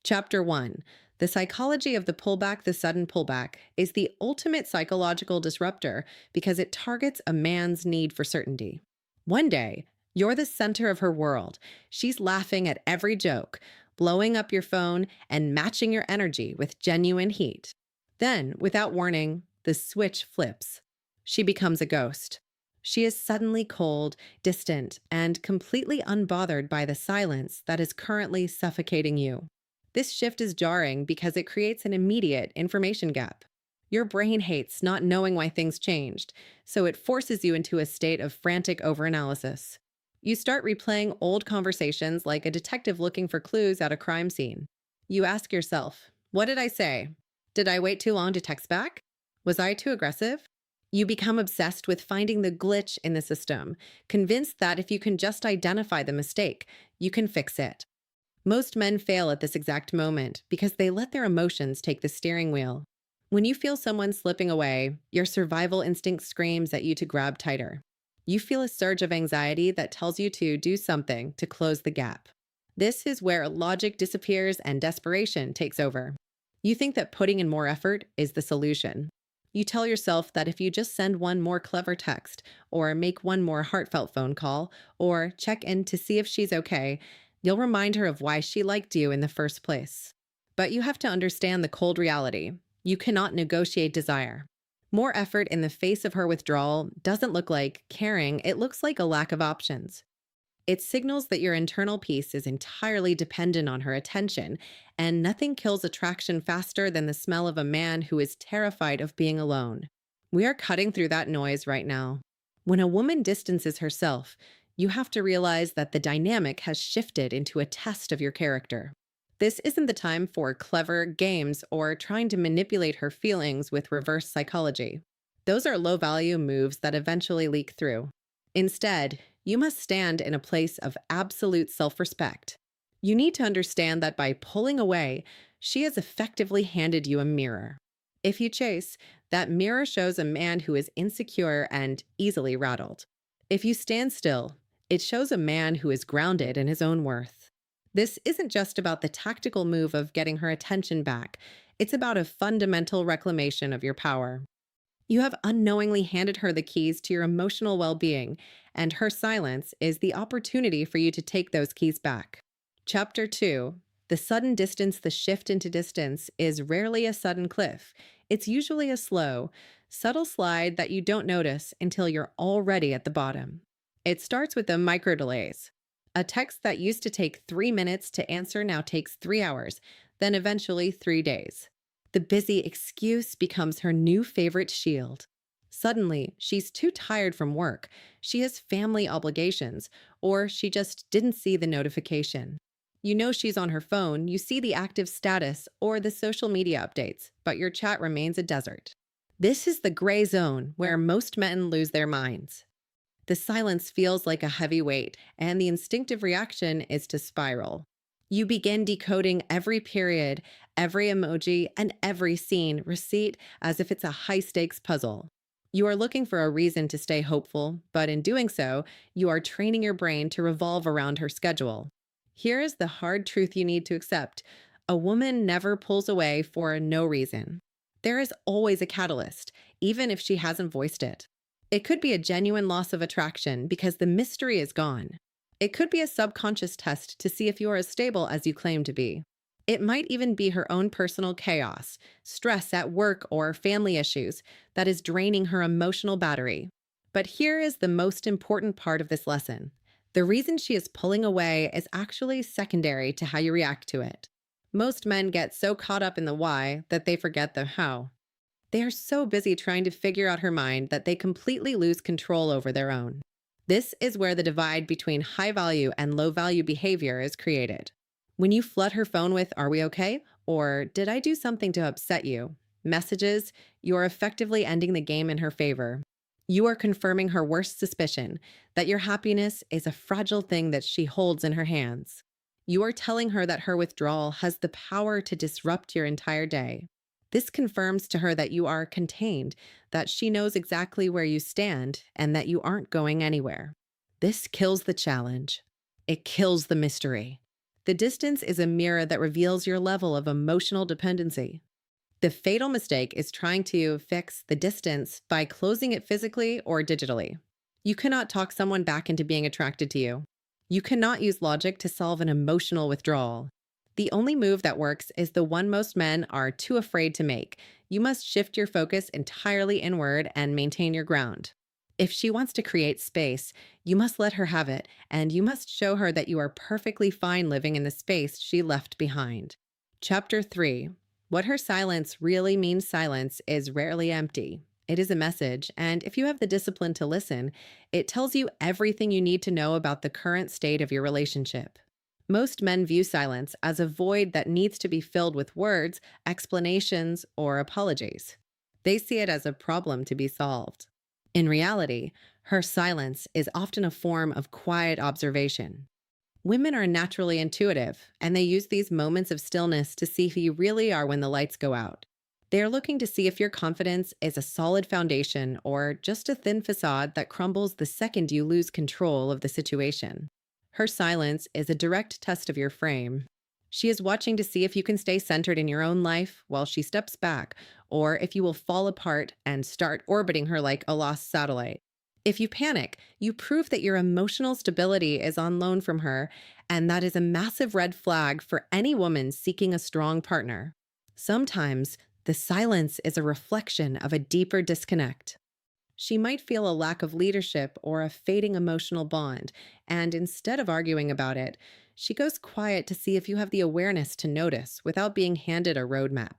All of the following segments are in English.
Chapter 1. The psychology of the pullback, the sudden pullback, is the ultimate psychological disruptor because it targets a man's need for certainty. One day, you're the center of her world. She's laughing at every joke, blowing up your phone, and matching your energy with genuine heat. Then, without warning, the switch flips. She becomes a ghost. She is suddenly cold, distant, and completely unbothered by the silence that is currently suffocating you. This shift is jarring because it creates an immediate information gap. Your brain hates not knowing why things changed, so it forces you into a state of frantic overanalysis. You start replaying old conversations like a detective looking for clues at a crime scene. You ask yourself, what did I say? Did I wait too long to text back? Was I too aggressive? You become obsessed with finding the glitch in the system, convinced that if you can just identify the mistake, you can fix it. Most men fail at this exact moment because they let their emotions take the steering wheel. When you feel someone slipping away, your survival instinct screams at you to grab tighter. You feel a surge of anxiety that tells you to do something to close the gap. This is where logic disappears and desperation takes over. You think that putting in more effort is the solution. You tell yourself that if you just send one more clever text, or make one more heartfelt phone call, or check in to see if she's okay, you'll remind her of why she liked you in the first place. But you have to understand the cold reality. You cannot negotiate desire. More effort in the face of her withdrawal doesn't look like caring, it looks like a lack of options. It signals that your internal peace is entirely dependent on her attention, and nothing kills attraction faster than the smell of a man who is terrified of being alone. We are cutting through that noise right now. When a woman distances herself, you have to realize that the dynamic has shifted into a test of your character. This isn't the time for clever games or trying to manipulate her feelings with reverse psychology. Those are low-value moves that eventually leak through. Instead, you must stand in a place of absolute self-respect. You need to understand that by pulling away, she has effectively handed you a mirror. If you chase, that mirror shows a man who is insecure and easily rattled. If you stand still, it shows a man who is grounded in his own worth. This isn't just about the tactical move of getting her attention back. It's about a fundamental reclamation of your power. You have unknowingly handed her the keys to your emotional well-being, and her silence is the opportunity for you to take those keys back. Chapter 2. The sudden distance, the shift into distance, is rarely a sudden cliff. It's usually a slow, subtle slide that you don't notice until you're already at the bottom. It starts with the micro delays. A text that used to take 3 minutes to answer now takes 3 hours, then eventually 3 days. The busy excuse becomes her new favorite shield. Suddenly, she's too tired from work, she has family obligations, or she just didn't see the notification. You know she's on her phone, you see the active status or the social media updates, but your chat remains a desert. This is the gray zone where most men lose their minds. The silence feels like a heavy weight, and the instinctive reaction is to spiral. You begin decoding every period, every emoji, and every scene receipt as if it's a high-stakes puzzle. You are looking for a reason to stay hopeful, but in doing so, you are training your brain to revolve around her schedule. Here is the hard truth you need to accept. A woman never pulls away for no reason. There is always a catalyst, even if she hasn't voiced it. It could be a genuine loss of attraction because the mystery is gone. It could be a subconscious test to see if you are as stable as you claim to be. It might even be her own personal chaos, stress at work or family issues that is draining her emotional battery. But here is the most important part of this lesson. The reason she is pulling away is actually secondary to how you react to it. Most men get so caught up in the why that they forget the how. They are so busy trying to figure out her mind that they completely lose control over their own. This is where the divide between high-value and low-value behavior is created. When you flood her phone with, "Are we okay?" or "Did I do something to upset you?" messages, you are effectively ending the game in her favor. You are confirming her worst suspicion, that your happiness is a fragile thing that she holds in her hands. You are telling her that her withdrawal has the power to disrupt your entire day. This confirms to her that you are contained, that she knows exactly where you stand, and that you aren't going anywhere. This kills the challenge. It kills the mystery. The distance is a mirror that reveals your level of emotional dependency. The fatal mistake is trying to fix the distance by closing it physically or digitally. You cannot talk someone back into being attracted to you. You cannot use logic to solve an emotional withdrawal. The only move that works is the one most men are too afraid to make. You must shift your focus entirely inward and maintain your ground. If she wants to create space, you must let her have it, and you must show her that you are perfectly fine living in the space she left behind. Chapter 3. What her silence really means silence is rarely empty. It is a message, and if you have the discipline to listen, it tells you everything you need to know about the current state of your relationship. Most men view silence as a void that needs to be filled with words, explanations, or apologies. They see it as a problem to be solved. In reality, her silence is often a form of quiet observation. Women are naturally intuitive, and they use these moments of stillness to see who you really are when the lights go out. They are looking to see if your confidence is a solid foundation or just a thin facade that crumbles the second you lose control of the situation. Her silence is a direct test of your frame. She is watching to see if you can stay centered in your own life while she steps back, or if you will fall apart and start orbiting her like a lost satellite. If you panic, you prove that your emotional stability is on loan from her, and that is a massive red flag for any woman seeking a strong partner. Sometimes, the silence is a reflection of a deeper disconnect. She might feel a lack of leadership or a fading emotional bond, and instead of arguing about it, she goes quiet to see if you have the awareness to notice without being handed a roadmap.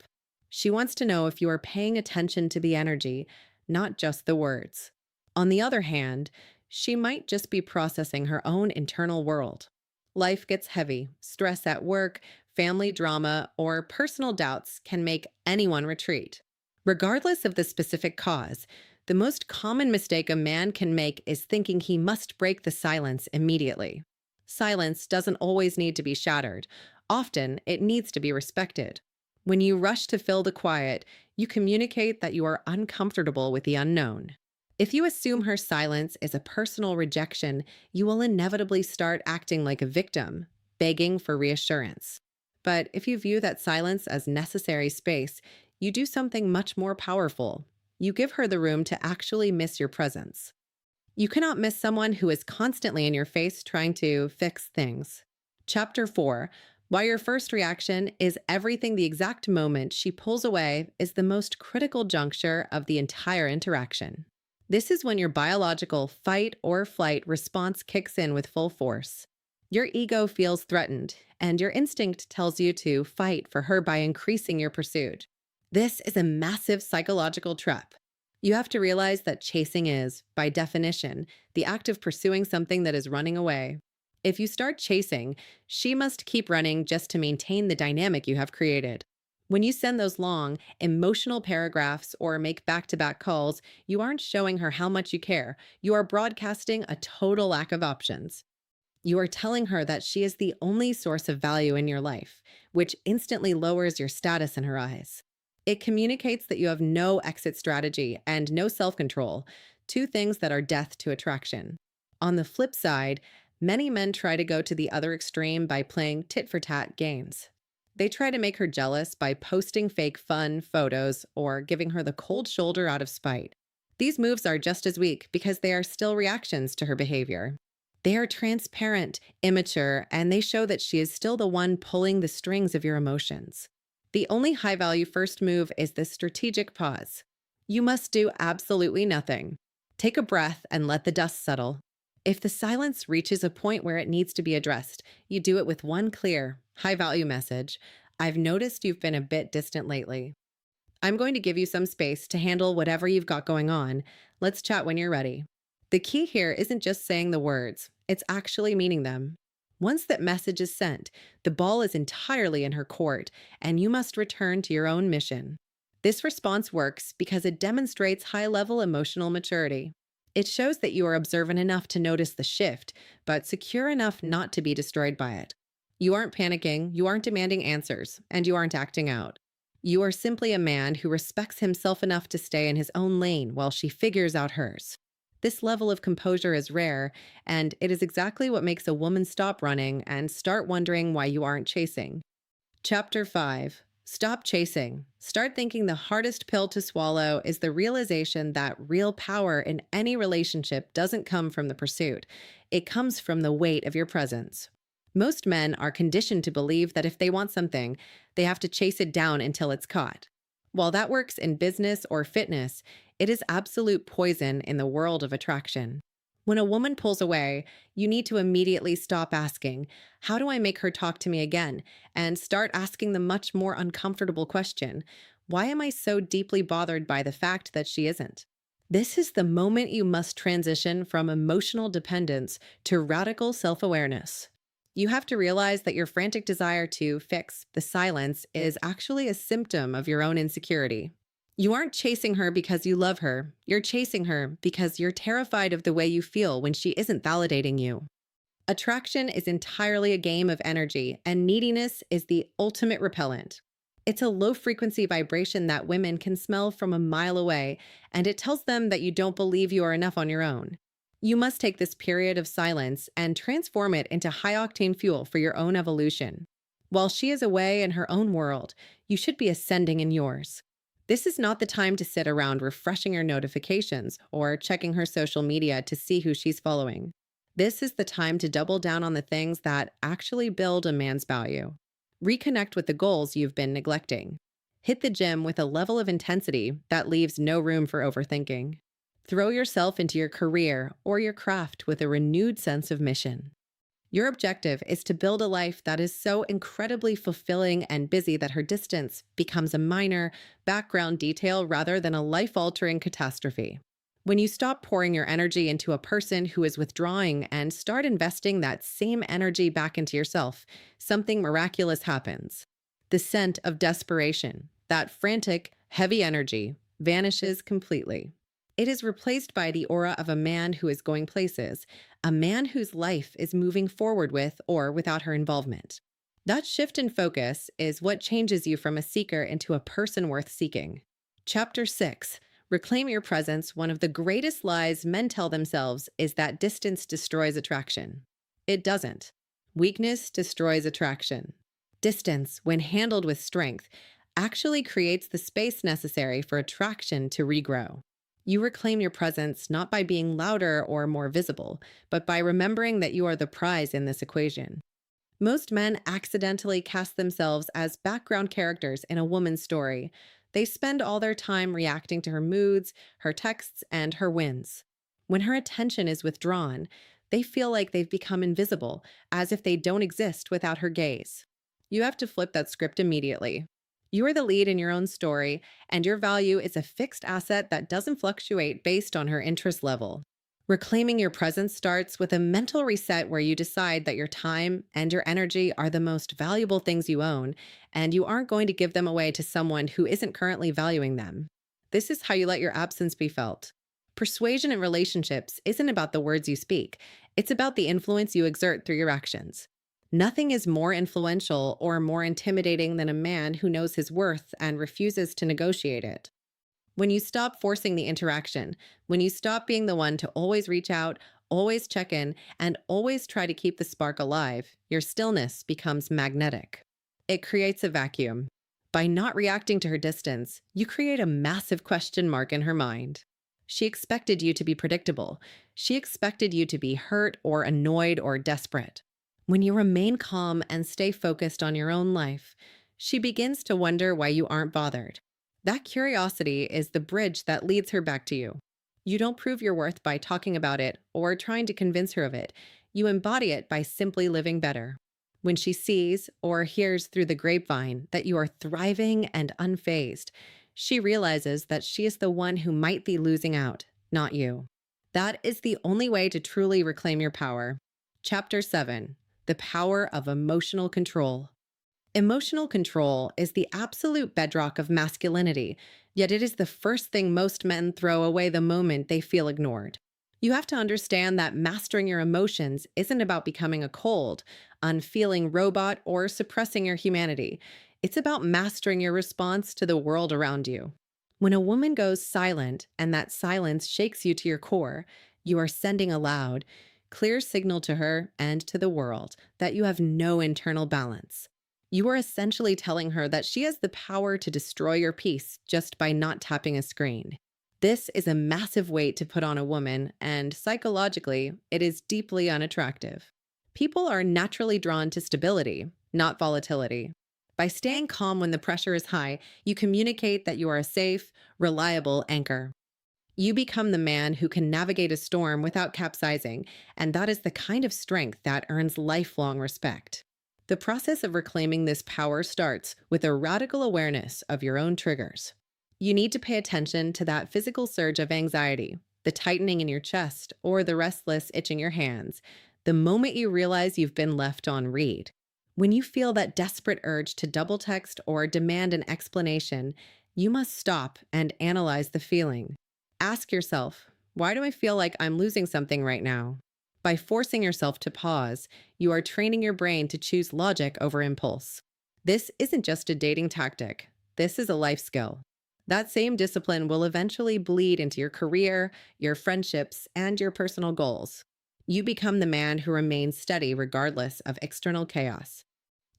She wants to know if you are paying attention to the energy, not just the words. On the other hand, she might just be processing her own internal world. Life gets heavy, stress at work, family drama, or personal doubts can make anyone retreat. Regardless of the specific cause, the most common mistake a man can make is thinking he must break the silence immediately. Silence doesn't always need to be shattered. Often, it needs to be respected. When you rush to fill the quiet, you communicate that you are uncomfortable with the unknown. If you assume her silence is a personal rejection, you will inevitably start acting like a victim, begging for reassurance. But if you view that silence as necessary space, you do something much more powerful. You give her the room to actually miss your presence. You cannot miss someone who is constantly in your face trying to fix things. Chapter 4. Why your first reaction is everything the exact moment she pulls away is the most critical juncture of the entire interaction. This is when your biological fight or flight response kicks in with full force. Your ego feels threatened, and your instinct tells you to fight for her by increasing your pursuit. This is a massive psychological trap. You have to realize that chasing is, by definition, the act of pursuing something that is running away. If you start chasing, she must keep running just to maintain the dynamic you have created. When you send those long, emotional paragraphs or make back-to-back calls, you aren't showing her how much you care. You are broadcasting a total lack of options. You are telling her that she is the only source of value in your life, which instantly lowers your status in her eyes. It communicates that you have no exit strategy and no self-control, two things that are death to attraction. On the flip side, many men try to go to the other extreme by playing tit-for-tat games. They try to make her jealous by posting fake fun photos or giving her the cold shoulder out of spite. These moves are just as weak because they are still reactions to her behavior. They are transparent, immature, and they show that she is still the one pulling the strings of your emotions. The only high-value first move is the strategic pause. You must do absolutely nothing. Take a breath and let the dust settle. If the silence reaches a point where it needs to be addressed, you do it with one clear, high-value message. I've noticed you've been a bit distant lately. I'm going to give you some space to handle whatever you've got going on. Let's chat when you're ready. The key here isn't just saying the words, it's actually meaning them. Once that message is sent, the ball is entirely in her court, and you must return to your own mission. This response works because it demonstrates high-level emotional maturity. It shows that you are observant enough to notice the shift, but secure enough not to be destroyed by it. You aren't panicking, you aren't demanding answers, and you aren't acting out. You are simply a man who respects himself enough to stay in his own lane while she figures out hers. This level of composure is rare, and it is exactly what makes a woman stop running and start wondering why you aren't chasing. Chapter 5. Stop chasing. Start thinking the hardest pill to swallow is the realization that real power in any relationship doesn't come from the pursuit. It comes from the weight of your presence. Most men are conditioned to believe that if they want something, they have to chase it down until it's caught. While that works in business or fitness, it is absolute poison in the world of attraction. When a woman pulls away, you need to immediately stop asking, "How do I make her talk to me again?" and start asking the much more uncomfortable question, "Why am I so deeply bothered by the fact that she isn't?" This is the moment you must transition from emotional dependence to radical self awareness. You have to realize that your frantic desire to fix the silence is actually a symptom of your own insecurity. You aren't chasing her because you love her. You're chasing her because you're terrified of the way you feel when she isn't validating you. Attraction is entirely a game of energy, and neediness is the ultimate repellent. It's a low frequency vibration that women can smell from a mile away, and it tells them that you don't believe you are enough on your own. You must take this period of silence and transform it into high octane fuel for your own evolution. While she is away in her own world, you should be ascending in yours. This is not the time to sit around refreshing her notifications or checking her social media to see who she's following. This is the time to double down on the things that actually build a man's value. Reconnect with the goals you've been neglecting. Hit the gym with a level of intensity that leaves no room for overthinking. Throw yourself into your career or your craft with a renewed sense of mission. Your objective is to build a life that is so incredibly fulfilling and busy that her distance becomes a minor, background detail rather than a life-altering catastrophe. When you stop pouring your energy into a person who is withdrawing and start investing that same energy back into yourself, something miraculous happens. The scent of desperation, that frantic, heavy energy, vanishes completely. It is replaced by the aura of a man who is going places, a man whose life is moving forward with or without her involvement. That shift in focus is what changes you from a seeker into a person worth seeking. Chapter 6. Reclaim your presence. One of the greatest lies men tell themselves is that distance destroys attraction. It doesn't. Weakness destroys attraction. Distance, when handled with strength, actually creates the space necessary for attraction to regrow. You reclaim your presence not by being louder or more visible, but by remembering that you are the prize in this equation. Most men accidentally cast themselves as background characters in a woman's story. They spend all their time reacting to her moods, her texts, and her wins. When her attention is withdrawn, they feel like they've become invisible, as if they don't exist without her gaze. You have to flip that script immediately. You are the lead in your own story, and your value is a fixed asset that doesn't fluctuate based on her interest level. Reclaiming your presence starts with a mental reset where you decide that your time and your energy are the most valuable things you own, and you aren't going to give them away to someone who isn't currently valuing them. This is how you let your absence be felt. Persuasion in relationships isn't about the words you speak, it's about the influence you exert through your actions. Nothing is more influential or more intimidating than a man who knows his worth and refuses to negotiate it. When you stop forcing the interaction, when you stop being the one to always reach out, always check in, and always try to keep the spark alive, your stillness becomes magnetic. It creates a vacuum. By not reacting to her distance, you create a massive question mark in her mind. She expected you to be predictable. She expected you to be hurt or annoyed or desperate. When you remain calm and stay focused on your own life, she begins to wonder why you aren't bothered. That curiosity is the bridge that leads her back to you. You don't prove your worth by talking about it or trying to convince her of it. You embody it by simply living better. When she sees or hears through the grapevine that you are thriving and unfazed, she realizes that she is the one who might be losing out, not you. That is the only way to truly reclaim your power. Chapter 7. The power of emotional control. Emotional control is the absolute bedrock of masculinity, yet it is the first thing most men throw away the moment they feel ignored. You have to understand that mastering your emotions isn't about becoming a cold, unfeeling robot or suppressing your humanity. It's about mastering your response to the world around you. When a woman goes silent and that silence shakes you to your core, You are sending a loud, clear signal to her and to the world that you have no internal balance. You are essentially telling her that she has the power to destroy your peace just by not tapping a screen. This is a massive weight to put on a woman, and psychologically, it is deeply unattractive. People are naturally drawn to stability, not volatility. By staying calm when the pressure is high, you communicate that you are a safe, reliable anchor. You become the man who can navigate a storm without capsizing, and that is the kind of strength that earns lifelong respect. The process of reclaiming this power starts with a radical awareness of your own triggers. You need to pay attention to that physical surge of anxiety, the tightening in your chest, or the restless itch in your hands, the moment you realize you've been left on read. When you feel that desperate urge to double text or demand an explanation, you must stop and analyze the feeling. Ask yourself, why do I feel like I'm losing something right now? By forcing yourself to pause, you are training your brain to choose logic over impulse. This isn't just a dating tactic, this is a life skill. That same discipline will eventually bleed into your career, your friendships, and your personal goals. You become the man who remains steady regardless of external chaos.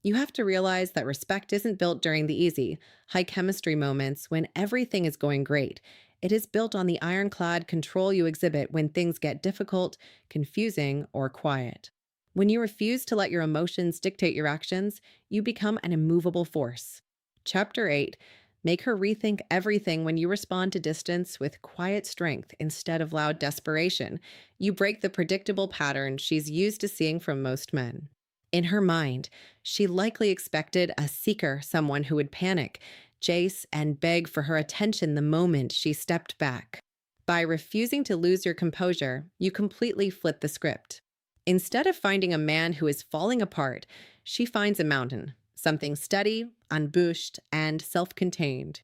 You have to realize that respect isn't built during the easy, high chemistry moments when everything is going great. It is built on the ironclad control you exhibit when things get difficult, confusing, or quiet. When you refuse to let your emotions dictate your actions, you become an immovable force. Chapter 8. Make her rethink everything when you respond to distance with quiet strength instead of loud desperation. You break the predictable pattern she's used to seeing from most men. In her mind, she likely expected a seeker, someone who would panic, chase, and beg for her attention the moment she stepped back. By refusing to lose your composure, you completely flip the script. Instead of finding a man who is falling apart, she finds a mountain, something steady, unbushed, and self-contained.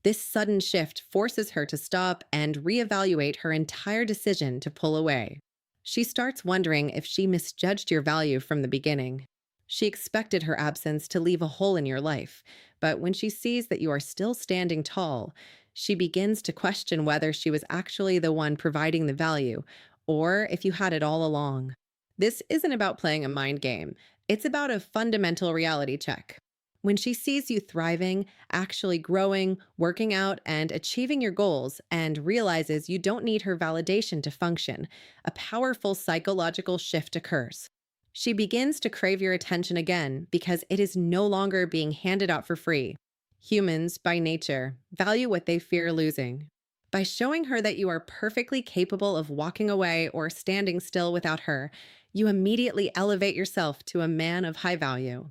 This sudden shift forces her to stop and reevaluate her entire decision to pull away. She starts wondering if she misjudged your value from the beginning. She expected her absence to leave a hole in your life, but when she sees that you are still standing tall, she begins to question whether she was actually the one providing the value, or if you had it all along. This isn't about playing a mind game. It's about a fundamental reality check. When she sees you thriving, actually growing, working out, and achieving your goals, and realizes you don't need her validation to function, a powerful psychological shift occurs. She begins to crave your attention again because it is no longer being handed out for free. Humans, by nature, value what they fear losing. By showing her that you are perfectly capable of walking away or standing still without her, you immediately elevate yourself to a man of high value.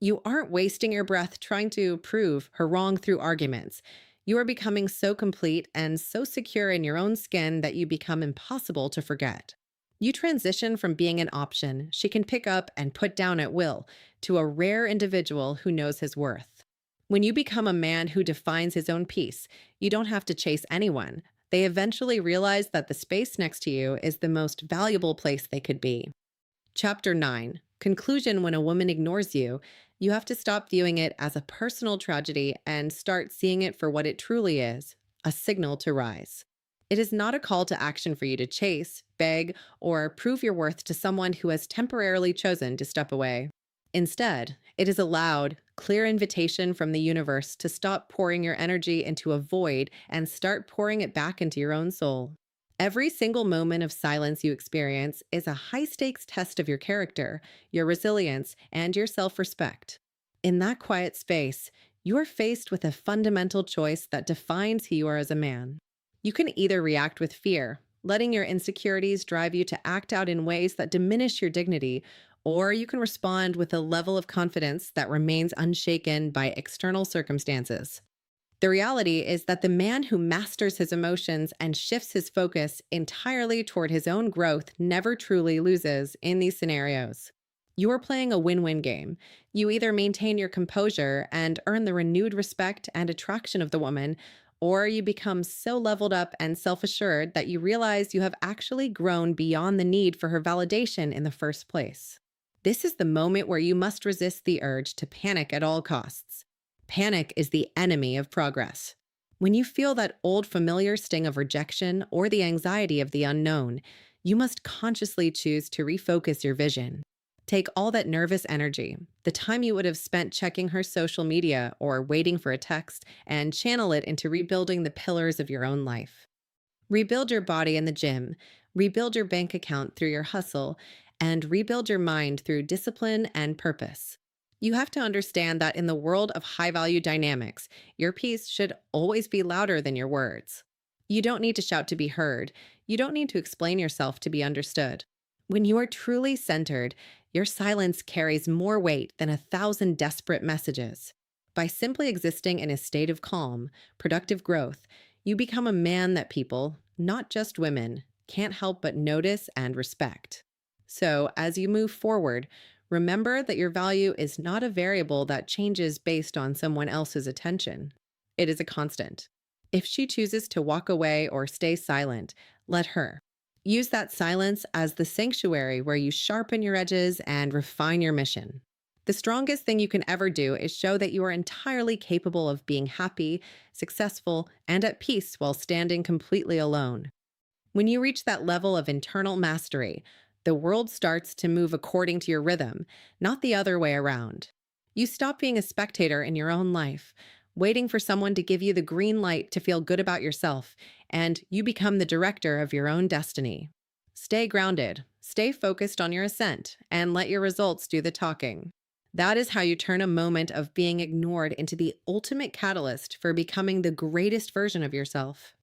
You aren't wasting your breath trying to prove her wrong through arguments. You are becoming so complete and so secure in your own skin that you become impossible to forget. You transition from being an option she can pick up and put down at will to a rare individual who knows his worth. When you become a man who defines his own peace, you don't have to chase anyone. They eventually realize that the space next to you is the most valuable place they could be. Chapter 9. Conclusion: when a woman ignores you, you have to stop viewing it as a personal tragedy and start seeing it for what it truly is, a signal to rise. It is not a call to action for you to chase, beg, or prove your worth to someone who has temporarily chosen to step away. Instead, it is a loud, clear invitation from the universe to stop pouring your energy into a void and start pouring it back into your own soul. Every single moment of silence you experience is a high-stakes test of your character, your resilience, and your self-respect. In that quiet space, you are faced with a fundamental choice that defines who you are as a man. You can either react with fear, letting your insecurities drive you to act out in ways that diminish your dignity, or you can respond with a level of confidence that remains unshaken by external circumstances. The reality is that the man who masters his emotions and shifts his focus entirely toward his own growth never truly loses in these scenarios. You are playing a win-win game. You either maintain your composure and earn the renewed respect and attraction of the woman, or you become so leveled up and self-assured that you realize you have actually grown beyond the need for her validation in the first place. This is the moment where you must resist the urge to panic at all costs. Panic is the enemy of progress. When you feel that old familiar sting of rejection or the anxiety of the unknown, you must consciously choose to refocus your vision. Take all that nervous energy, the time you would have spent checking her social media or waiting for a text, and channel it into rebuilding the pillars of your own life. Rebuild your body in the gym, rebuild your bank account through your hustle, and rebuild your mind through discipline and purpose. You have to understand that in the world of high value dynamics, your piece should always be louder than your words. You don't need to shout to be heard. You don't need to explain yourself to be understood. When you are truly centered, your silence carries more weight than 1,000 desperate messages. By simply existing in a state of calm, productive growth, you become a man that people, not just women, can't help but notice and respect. So, as you move forward, remember that your value is not a variable that changes based on someone else's attention. It is a constant. If she chooses to walk away or stay silent, let her. Use that silence as the sanctuary where you sharpen your edges and refine your mission. The strongest thing you can ever do is show that you are entirely capable of being happy, successful, and at peace while standing completely alone. When you reach that level of internal mastery, the world starts to move according to your rhythm, not the other way around. You stop being a spectator in your own life, waiting for someone to give you the green light to feel good about yourself, and you become the director of your own destiny. Stay grounded, stay focused on your ascent, and let your results do the talking. That is how you turn a moment of being ignored into the ultimate catalyst for becoming the greatest version of yourself.